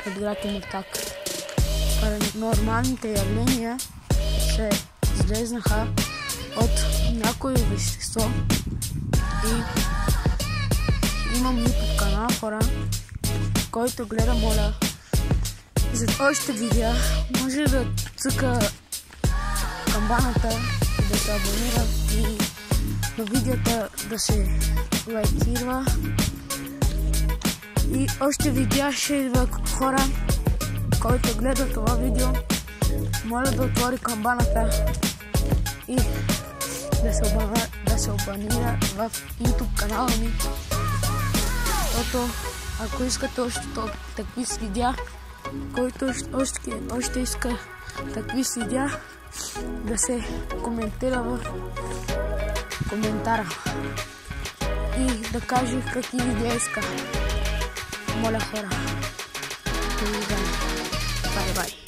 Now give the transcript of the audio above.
подиграти му так. Паранормалните явления се излезнаха от някое вещество и имам YouTube канал, хора, който гледа, моля, за още видеа може да цъка камбаната и да се абонира и на видеята да се лайкира и още видеа ще идва, хора, който гледа това видео, моля да отвори камбаната и да се абонира в YouTube канала ми, защото ако искате още такви видеа, който още иска такви видеа, да се коментира в коментара и да каже какви видеа иска. Моля, хора. Бай-бай.